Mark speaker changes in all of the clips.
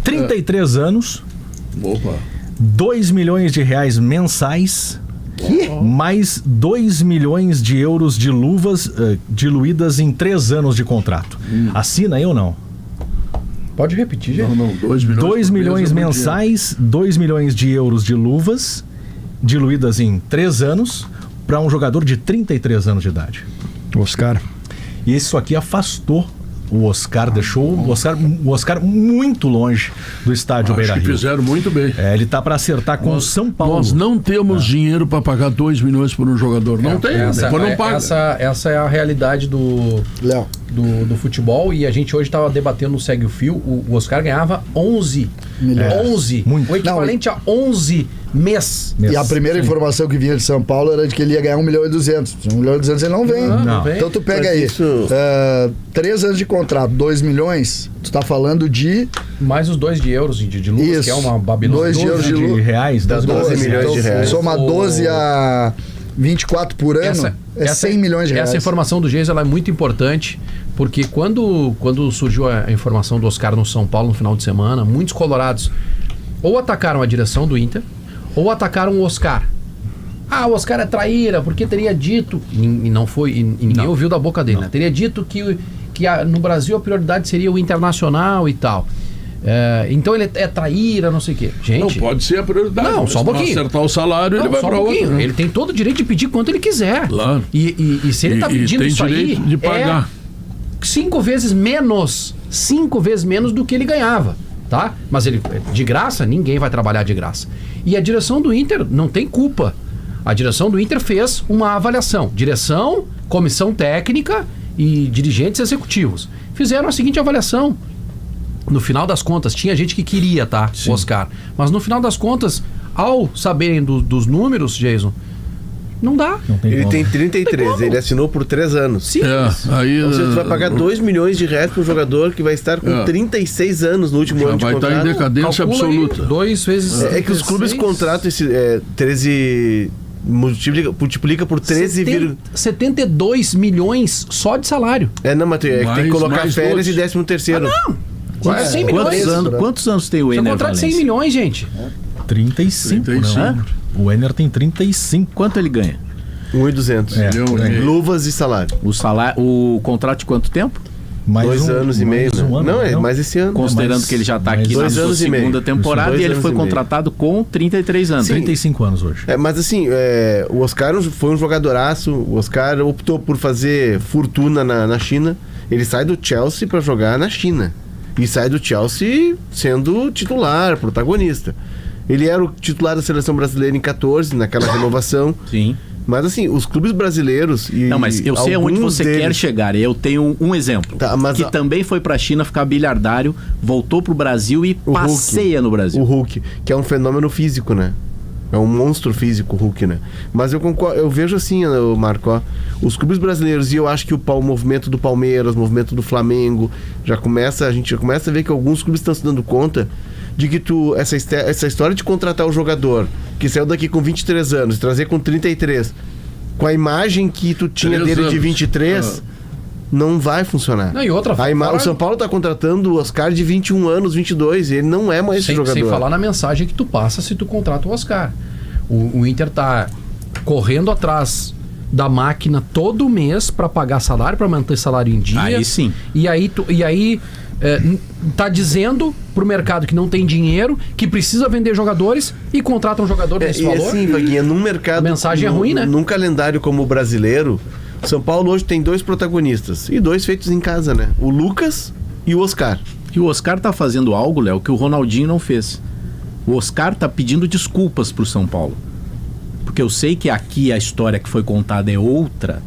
Speaker 1: 33 anos.
Speaker 2: Opa.
Speaker 1: 2 milhões de reais mensais.
Speaker 3: Que?
Speaker 1: Mais 2 milhões de euros de luvas diluídas em 3 anos de contrato. Assina aí ou não?
Speaker 3: Pode repetir, gente.
Speaker 2: Não, 2 milhões.
Speaker 1: 2 milhões mensais, 2 milhões de euros de luvas diluídas em 3 anos para um jogador de 33 anos de idade.
Speaker 4: Oscar.
Speaker 1: E isso aqui afastou o Oscar, deixou o Oscar muito longe do estádio
Speaker 2: Acho
Speaker 1: Beira-Rio.
Speaker 2: que fizeram muito bem.
Speaker 1: Ele tá para acertar com o São Paulo.
Speaker 2: Nós não temos dinheiro para pagar 2 milhões por um jogador. Não tem, depois não paga.
Speaker 3: Essa é a realidade do futebol, e a gente hoje estava debatendo no Segue o Fio. O Oscar ganhava 11 milhões. 11.
Speaker 1: Muito.
Speaker 3: O equivalente a 11 mês.
Speaker 5: E a primeira informação que vinha de São Paulo era de que ele ia ganhar 1,2 milhão. 1,2 milhão ele não vem.
Speaker 1: Não
Speaker 3: vem.
Speaker 5: Então tu pega
Speaker 6: Mas
Speaker 5: aí,
Speaker 6: isso...
Speaker 5: 3 anos de contrato, 2 milhões, tu tá falando de...
Speaker 3: Mais os 2 de euros de luvas,
Speaker 5: Isso.
Speaker 3: que é uma babilônia.
Speaker 5: 2 de euros de luvas.
Speaker 1: reais,
Speaker 6: Dá 12 milhões de reais.
Speaker 5: Soma 12 a 24 por ano, 100 milhões de reais.
Speaker 3: Essa informação do Geis, ela é muito importante, porque quando surgiu a informação do Oscar no São Paulo no final de semana, muitos colorados ou atacaram a direção do Inter, ou atacaram o Oscar. O Oscar é traíra, porque teria dito, e não foi, e ninguém ouviu da boca dele, né? Teria dito que no Brasil a prioridade seria o Internacional e tal. Então ele é traíra, não sei o quê. Gente,
Speaker 2: Não pode ser a prioridade.
Speaker 3: Não, só um pouquinho.
Speaker 2: Acertar o salário, ele vai
Speaker 3: só
Speaker 2: para outro. Né?
Speaker 3: Ele tem todo o direito de pedir quanto ele quiser.
Speaker 2: Claro.
Speaker 3: E se ele está pedindo
Speaker 2: tem
Speaker 3: isso aí,
Speaker 2: direito de pagar.
Speaker 3: 5 vezes menos do que ele ganhava, tá? Mas ele, de graça, ninguém vai trabalhar de graça. E a direção do Inter não tem culpa. A direção do Inter fez uma avaliação. Direção, comissão técnica e dirigentes executivos fizeram a seguinte avaliação. No final das contas, tinha gente que queria, tá? O Oscar. Mas no final das contas, ao saberem dos números, Jason, não dá.
Speaker 6: Ele tem 33, ele assinou por 3 anos.
Speaker 3: Sim.
Speaker 2: Aí,
Speaker 6: Então você vai pagar 2 milhões de reais para um jogador que vai estar com 36 anos no último ano de
Speaker 2: vai
Speaker 6: contrato.
Speaker 2: estar em decadência absoluta.
Speaker 3: 2 vezes...
Speaker 6: É que os clubes contratam esse 13... Multiplica por 13,
Speaker 3: 72 milhões só de salário.
Speaker 6: não, mas tem que colocar férias e 13º.
Speaker 3: Quase 100 milhões.
Speaker 4: Quantos anos tem o
Speaker 3: Você
Speaker 4: Ener
Speaker 3: contrata 100
Speaker 4: Valencia?
Speaker 3: milhões, gente.
Speaker 1: 35,
Speaker 2: 35.
Speaker 1: né? O Ener tem 35.
Speaker 4: Quanto ele ganha?
Speaker 6: 1.200. Luvas e salário.
Speaker 4: O contrato de quanto tempo?
Speaker 1: Mais
Speaker 6: 2 anos e meio.
Speaker 1: mais um ano,
Speaker 6: Não, é mais esse ano.
Speaker 4: Considerando que ele já está aqui na
Speaker 6: dois
Speaker 4: sua
Speaker 6: anos e meio.
Speaker 4: segunda temporada
Speaker 6: Isso,
Speaker 4: e
Speaker 6: 2
Speaker 4: ele
Speaker 6: anos
Speaker 4: foi
Speaker 6: e meio.
Speaker 4: contratado com 33 anos.
Speaker 1: 35 anos hoje.
Speaker 6: Mas assim, o Oscar foi um jogadoraço. O Oscar optou por fazer fortuna na China. Ele sai do Chelsea para jogar na China. E sai do Chelsea sendo titular, protagonista. Ele era o titular da seleção brasileira em 14, naquela renovação.
Speaker 4: Sim.
Speaker 6: Mas assim, os clubes brasileiros...
Speaker 4: Não, mas eu sei aonde você quer chegar. Eu tenho um exemplo. Que também foi pra China ficar bilhardário, voltou pro Brasil e passeia no Brasil.
Speaker 6: O Hulk, que é um fenômeno físico, né? É um monstro físico, o Hulk, né? Mas eu concordo, eu vejo assim, Marco, os clubes brasileiros, e eu acho que o movimento do Palmeiras, o movimento do Flamengo, a gente já começa a ver que alguns clubes estão se dando conta de que essa história de contratar o jogador que saiu daqui com 23 anos e trazer com 33, com a imagem que tu tinha dele de 23, não vai funcionar.
Speaker 3: Não, e outra,
Speaker 6: o São Paulo está contratando o Oscar de 21 anos, 22, e ele não é mais esse jogador.
Speaker 3: Sem falar na mensagem que tu passa se tu contrata o Oscar. O Inter tá correndo atrás da máquina todo mês para pagar salário, para manter salário em dia.
Speaker 4: Aí sim.
Speaker 3: E aí tá dizendo pro mercado que não tem dinheiro, que precisa vender jogadores e contrata um jogador desse valor.
Speaker 6: E assim, Vaguinha, num mercado...
Speaker 3: A mensagem é ruim, né?
Speaker 6: Num calendário como o brasileiro, São Paulo hoje tem 2 protagonistas. E 2 feitos em casa, né? O Lucas e o Oscar.
Speaker 4: E o Oscar tá fazendo algo, Léo, que o Ronaldinho não fez. O Oscar tá pedindo desculpas pro São Paulo. Porque eu sei que aqui a história que foi contada é outra,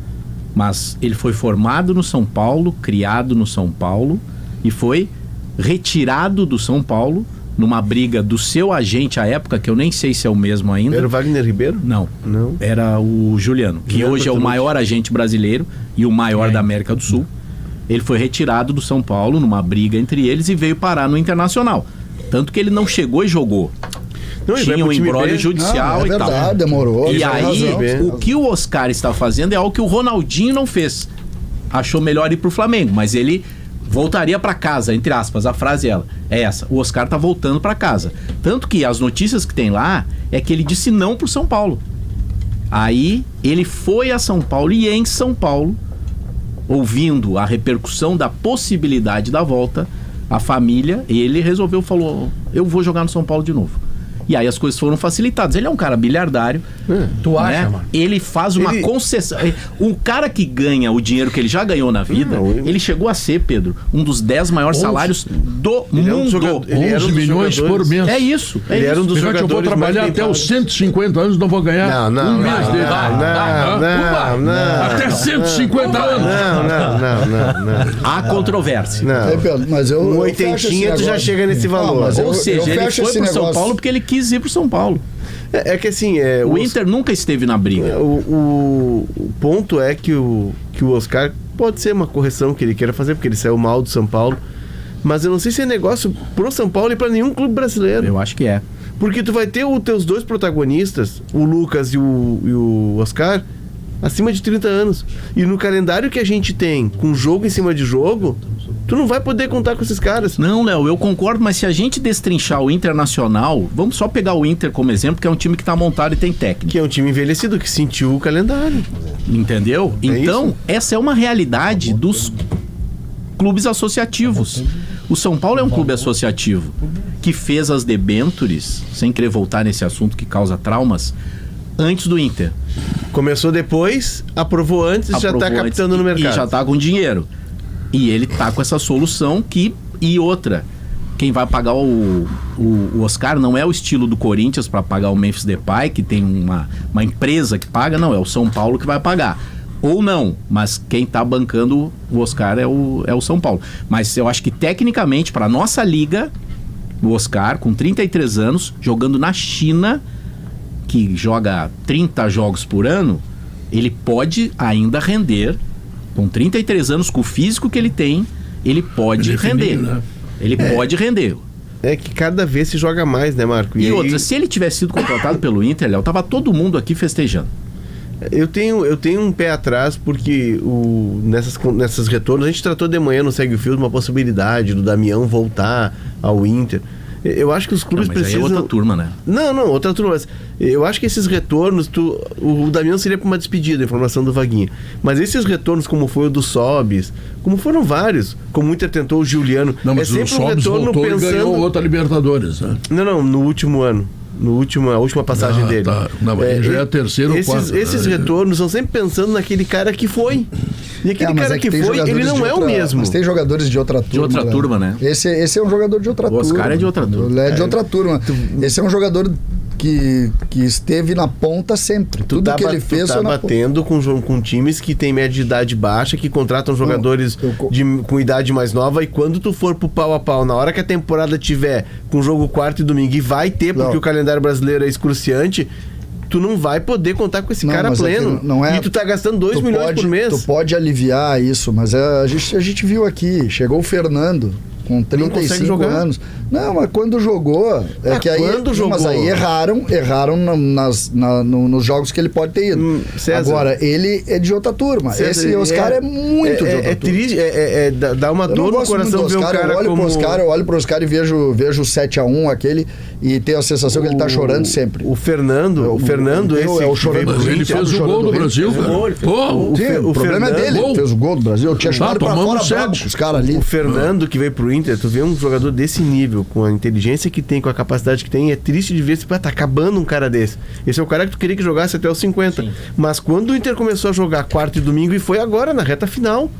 Speaker 4: mas ele foi formado no São Paulo, criado no São Paulo e foi retirado do São Paulo numa briga do seu agente à época, que eu nem sei se é o mesmo ainda.
Speaker 6: Era o Wagner Ribeiro?
Speaker 4: Não. Era o Juliano, que hoje é o maior agente brasileiro e o maior da América do Sul. Ele foi retirado do São Paulo numa briga entre eles e veio parar no Internacional. Tanto que ele não chegou e jogou. Tinha um imbróglio judicial e tal.
Speaker 5: É verdade, demorou.
Speaker 4: E aí, o que o Oscar está fazendo é algo que o Ronaldinho não fez. Achou melhor ir pro Flamengo, mas ele voltaria para casa, entre aspas, a frase é essa, o Oscar tá voltando para casa. Tanto que as notícias que tem lá é que ele disse não pro São Paulo. Aí ele foi a São Paulo e em São Paulo, ouvindo a repercussão da possibilidade da volta, a família, ele falou, eu vou jogar no São Paulo de novo. E aí as coisas foram facilitadas. Ele é um cara bilhardário.
Speaker 3: Tu acha, mano?
Speaker 4: Ele faz uma concessão. Um cara que ganha o dinheiro que ele já ganhou na vida, ele chegou a ser, Pedro, um dos 10 maiores salários do mundo.
Speaker 2: 11 milhões por mês.
Speaker 4: É isso.
Speaker 6: Ele era um dos jogadores.
Speaker 2: Eu vou trabalhar até os 150 anos, não vou ganhar um mês dele.
Speaker 6: Não.
Speaker 2: Até 150 anos.
Speaker 6: Não.
Speaker 4: Há controvérsia.
Speaker 6: Não.
Speaker 5: Mas
Speaker 6: Um oitentinha tu já chega nesse valor.
Speaker 4: Ou seja, ele foi pro São Paulo porque ele quis ir pro São Paulo.
Speaker 6: É que assim...
Speaker 4: O Inter nunca esteve na briga.
Speaker 6: O ponto é que o Oscar pode ser uma correção que ele queira fazer, porque ele saiu mal do São Paulo. Mas eu não sei se é negócio pro São Paulo e pra nenhum clube brasileiro.
Speaker 4: Eu acho que é.
Speaker 6: Porque tu vai ter os teus dois protagonistas, o Lucas e o Oscar, acima de 30 anos. E no calendário que a gente tem, com jogo em cima de jogo, tu não vai poder contar com esses caras.
Speaker 4: Não, Léo, eu concordo, mas se a gente destrinchar o Internacional, vamos só pegar o Inter como exemplo, que é um time que tá montado e tem técnico.
Speaker 6: Que é um time envelhecido, que sentiu o calendário.
Speaker 4: Entendeu? Então,
Speaker 6: isso?
Speaker 4: Essa é uma realidade dos clubes associativos. O São Paulo é um clube associativo que fez as debêntures, sem querer voltar nesse assunto que causa traumas, antes do Inter.
Speaker 6: Começou depois, aprovou antes e já tá captando no mercado.
Speaker 4: E já tá com dinheiro. E ele tá com essa solução e outra, quem vai pagar o Oscar não é o estilo do Corinthians para pagar o Memphis Depay, que tem uma empresa que paga, não, é o São Paulo que vai pagar. Ou não, mas quem tá bancando o Oscar é o São Paulo. Mas eu acho que tecnicamente, para nossa liga, o Oscar, com 33 anos, jogando na China, que joga 30 jogos por ano, ele pode ainda render. Com 33 anos, com o físico que ele tem, ele pode render. Né? Ele pode render.
Speaker 6: É que cada vez se joga mais, né, Marco?
Speaker 4: E outra, se ele tivesse sido contratado pelo Inter, Léo, tava todo mundo aqui festejando.
Speaker 6: Eu tenho um pé atrás, porque nessas retornos, a gente tratou de manhã no Segue o Fio uma possibilidade do Damião voltar ao Inter. Eu acho que os clubes precisam...
Speaker 4: Mas é outra turma, né?
Speaker 6: Não, outra turma. Mas eu acho que esses retornos, o Damião seria para uma despedida, a informação do Vaguinha. Mas esses retornos, como foi o do Sobis, como foram vários, como o Inter tentou o Juliano,
Speaker 2: não, mas
Speaker 6: sempre
Speaker 2: o Sobis
Speaker 6: retorno
Speaker 2: voltou e ganhou outra Libertadores, né?
Speaker 6: Não, no último ano. A última passagem dele.
Speaker 2: Tá. Não, já é a terceira ou quarta.
Speaker 6: Esses retornos são sempre pensando naquele cara que foi. E aquele cara que foi, ele não é o mesmo.
Speaker 5: Mas tem jogadores de outra turma.
Speaker 4: De outra turma, né?
Speaker 5: Esse é um jogador de outra turma.
Speaker 4: O Oscar é de outra turma.
Speaker 5: Ele é de outra turma. Esse é um jogador que esteve na ponta sempre. Tudo que ele fez
Speaker 6: tá batendo com times que tem média de idade baixa, que contratam jogadores com idade mais nova, e quando tu for pro pau a pau, na hora que a temporada tiver com jogo quarto e domingo, e vai ter, porque o calendário brasileiro é excruciante, tu não vai poder contar com esse cara pleno. E tu tá gastando 2 milhões por mês.
Speaker 5: Tu pode aliviar isso, mas a gente viu aqui, chegou o Fernando com 35 anos. Não, mas quando jogou... Mas aí erraram nos jogos que ele pode ter ido. Agora, ele é de outra turma. Esse Oscar é muito de outra turma.
Speaker 6: É triste, dá uma dor no coração ver o cara
Speaker 5: eu olho pro Oscar e vejo o 7-1 aquele, e tenho a sensação que ele tá chorando sempre.
Speaker 6: O Fernando, esse...
Speaker 5: É o chorando do
Speaker 2: Ele fez o gol do Brasil, cara.
Speaker 5: O problema é dele. Ele fez o gol do Brasil. Eu tinha chutado pra fora os caras ali.
Speaker 6: O Fernando, que veio pro Inter, tu vê um jogador desse nível, com a inteligência que tem, com a capacidade que tem, é triste de ver se tá acabando um cara desse. Esse é o cara que tu queria que jogasse até os 50. Sim. Mas quando o Inter começou a jogar quarta e domingo, e foi agora, na reta final.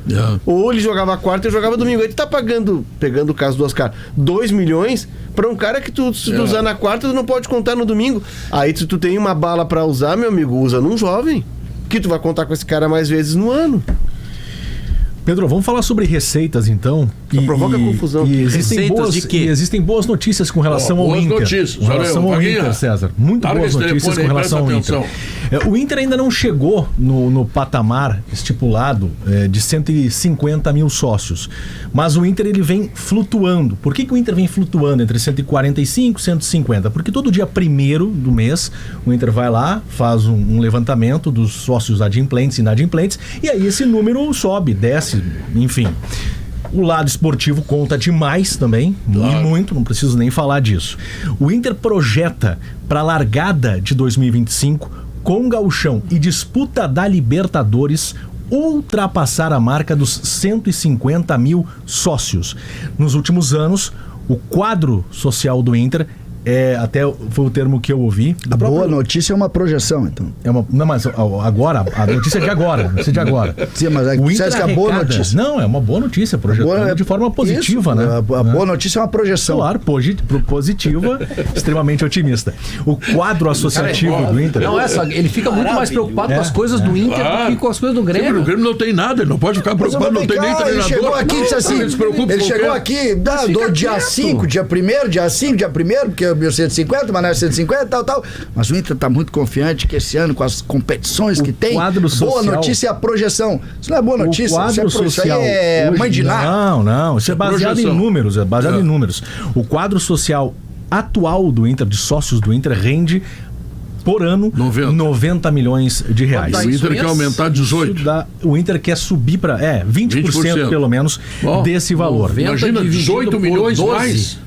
Speaker 6: Ou ele jogava quarta e jogava domingo. Ele tá pegando o caso do Oscar, 2 milhões pra um cara que tu usar na quarta, tu não pode contar no domingo. Aí se tu tem uma bala pra usar, meu amigo, usa num jovem, que tu vai contar com esse cara mais vezes no ano.
Speaker 1: Pedro, vamos falar sobre receitas, então.
Speaker 6: Provoca confusão.
Speaker 1: Existem boas notícias com relação ao Inter.
Speaker 2: Notícias.
Speaker 1: Com relação ao Inter, César. Muito boas notícias com relação ao Inter. O Inter ainda não chegou no patamar estipulado de 150 mil sócios. Mas o Inter ele vem flutuando. Por que o Inter vem flutuando entre 145 e 150? Porque todo dia 1º do mês o Inter vai lá, faz um levantamento dos sócios adimplentes e inadimplentes, e aí esse número sobe, desce, enfim. O lado esportivo conta demais também, e muito, não preciso nem falar disso. O Inter projeta para a largada de 2025, com gauchão e disputa da Libertadores, ultrapassar a marca dos 150 mil sócios. Nos últimos anos, o quadro social do Inter até foi o termo que eu ouvi.
Speaker 5: A boa notícia é uma projeção, então.
Speaker 1: Não, mas agora, a notícia é de agora, não é de agora.
Speaker 5: Sim, mas o Inter que é a boa notícia.
Speaker 1: Não, é uma boa notícia, projetando de forma positiva,
Speaker 5: isso,
Speaker 1: né?
Speaker 5: A boa notícia é uma projeção.
Speaker 1: Claro, positiva, extremamente otimista. O quadro associativo do Inter...
Speaker 3: Não, ele fica muito mais preocupado com as coisas do Inter do que com as coisas do Grêmio.
Speaker 2: O Grêmio não tem nada, ele não pode ficar preocupado, não tem nem treinador.
Speaker 5: Ele chegou aqui e disse assim, ele chegou aqui do dia 5, dia 1º, dia 5, dia 1º, porque o 150, mas não é 150, tal. Mas o Inter tá muito confiante que esse ano, com as competições que tem, boa notícia é a projeção. Isso não é boa notícia, isso é mãe de nada.
Speaker 1: Não, isso é baseado em números, em números. O quadro social atual do Inter, de sócios do Inter, rende por ano 90 milhões de reais.
Speaker 2: O Inter quer aumentar 18.
Speaker 1: O Inter quer subir para 20% pelo menos desse valor.
Speaker 2: Imagina 18 milhões mais.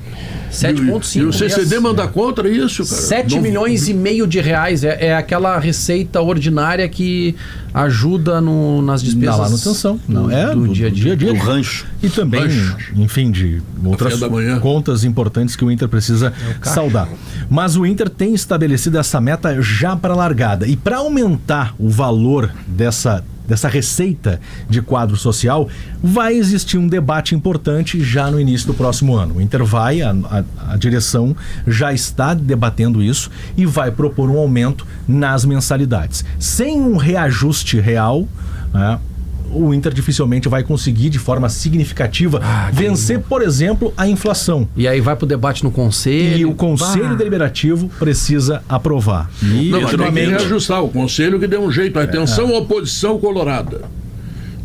Speaker 3: 7,5.
Speaker 2: E o CCD manda contra isso, cara.
Speaker 3: 7 milhões e meio de reais. É aquela receita ordinária que ajuda nas despesas
Speaker 1: da manutenção. Do dia a dia.
Speaker 4: Do rancho.
Speaker 1: E também, enfim, de outras contas importantes que o Inter precisa saldar. Mas o Inter tem estabelecido essa meta já para a largada. E para aumentar o valor dessa receita de quadro social, vai existir um debate importante já no início do próximo ano. O Inter a direção já está debatendo isso e vai propor um aumento nas mensalidades. Sem um reajuste real, o Inter dificilmente vai conseguir de forma significativa vencer, por exemplo, a inflação.
Speaker 3: E aí vai pro debate no Conselho.
Speaker 1: E o Conselho Deliberativo precisa aprovar.
Speaker 2: Mas tem que reajustar. O Conselho que deu um jeito. Atenção, oposição colorada.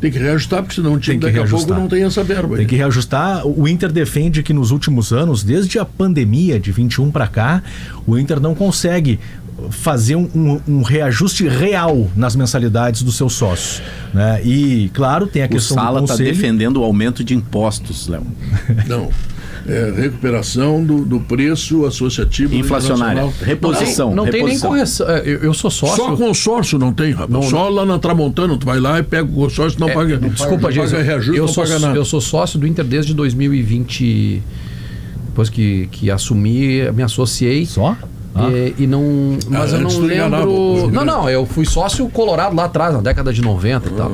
Speaker 2: Tem que reajustar, porque senão o time daqui a pouco não tem essa verba.
Speaker 1: Tem que reajustar. O Inter defende que nos últimos anos, desde a pandemia de 21 para cá, o Inter não consegue fazer um reajuste real nas mensalidades dos seus sócios, né? E, claro, tem a questão do Conselho.
Speaker 4: O Sala está defendendo o aumento de impostos, Léo.
Speaker 2: Não. Recuperação do preço associativo
Speaker 4: inflacionário. Reposição.
Speaker 3: Não tem nem correção. Eu sou sócio.
Speaker 2: Só consórcio não tem, rapaz. Só lá na Tramontana, tu vai lá e pega o consórcio, não paga.
Speaker 3: Desculpa, gente. Eu sou sócio do Inter desde 2020. Depois que assumi, me associei.
Speaker 1: Só?
Speaker 3: E não. Mas eu não lembro. Não, eu fui sócio colorado lá atrás, na década de 90 e tal.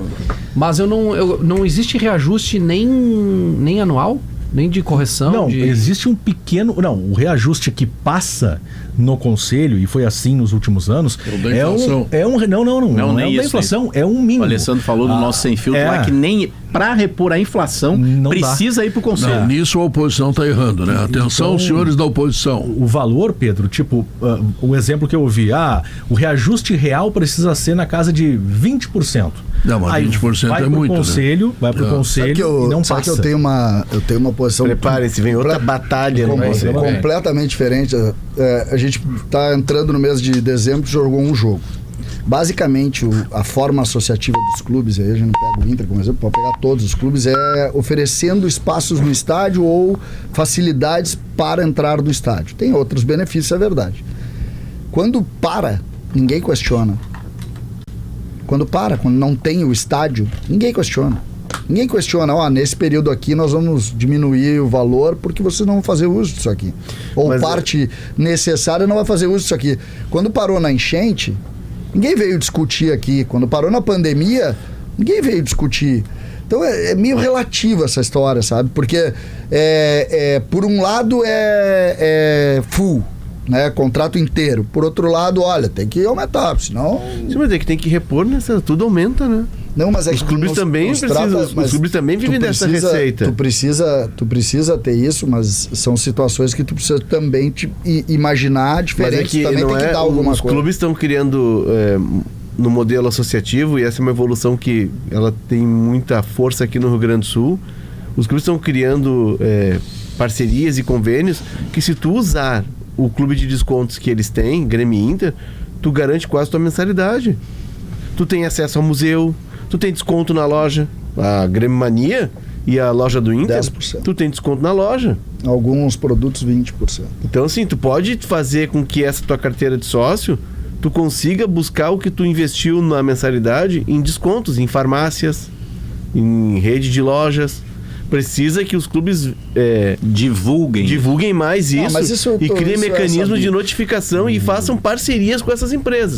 Speaker 3: Mas não existe reajuste nem anual? Nem de correção?
Speaker 1: Não, existe um pequeno... Não, o reajuste que passa no Conselho, e foi assim nos últimos anos, não é da inflação, é um mínimo.
Speaker 4: O Alessandro falou do nosso sem filtro lá, que nem para repor a inflação não precisa ir para o Conselho.
Speaker 2: Nisso a oposição está errando, né? Atenção, então, senhores da oposição.
Speaker 1: O valor, Pedro, o exemplo que eu ouvi, o reajuste real precisa ser na casa de 20%.
Speaker 2: Não, mas aí 20% é muito,
Speaker 1: Conselho, vai pro Conselho e não passa.
Speaker 5: Que eu tenho uma posição...
Speaker 6: Prepare-se, vem outra batalha no Conselho.
Speaker 5: Completamente diferente. A gente está entrando no mês de dezembro, jogou um jogo. Basicamente, a forma associativa dos clubes, aí a gente não pega o Inter como exemplo, pode pegar todos os clubes, é oferecendo espaços no estádio ou facilidades para entrar no estádio. Tem outros benefícios, é verdade. Quando ninguém questiona. Quando não tem o estádio, ninguém questiona. Ninguém questiona, nesse período aqui nós vamos diminuir o valor porque vocês não vão fazer uso disso aqui. Ou parte necessária não vai fazer uso disso aqui. Quando parou na enchente, ninguém veio discutir aqui. Quando parou na pandemia, ninguém veio discutir. Então é meio relativo essa história, sabe? Porque por um lado é full, né? Contrato inteiro. Por outro lado, tem que aumentar, senão...
Speaker 6: Sim, mas é que tem que repor tudo aumenta, né?
Speaker 5: Não, mas
Speaker 6: os clubes também precisam, os clubes também vivem dessa receita.
Speaker 5: Tu precisa ter isso, mas são situações que tu precisa também imaginar diferente, também tem que dar alguma coisa.
Speaker 6: Os clubes estão criando no modelo associativo, e essa é uma evolução que ela tem muita força aqui no Rio Grande do Sul. Os clubes estão criando parcerias e convênios que, se tu usar o clube de descontos que eles têm, Grêmio e Inter, tu garante quase tua mensalidade. Tu tem acesso ao museu, tu tem desconto na loja, a Grêmio Mania, e a loja do Inter,
Speaker 5: 10%.
Speaker 6: tu tem desconto na loja.
Speaker 5: Alguns produtos 20%.
Speaker 6: Então, assim, tu pode fazer com que essa tua carteira de sócio, tu consiga buscar o que tu investiu na mensalidade em descontos, em farmácias, em rede de lojas. Precisa que os clubes divulguem mais isso, e criem mecanismos de notificação e façam parcerias com essas empresas.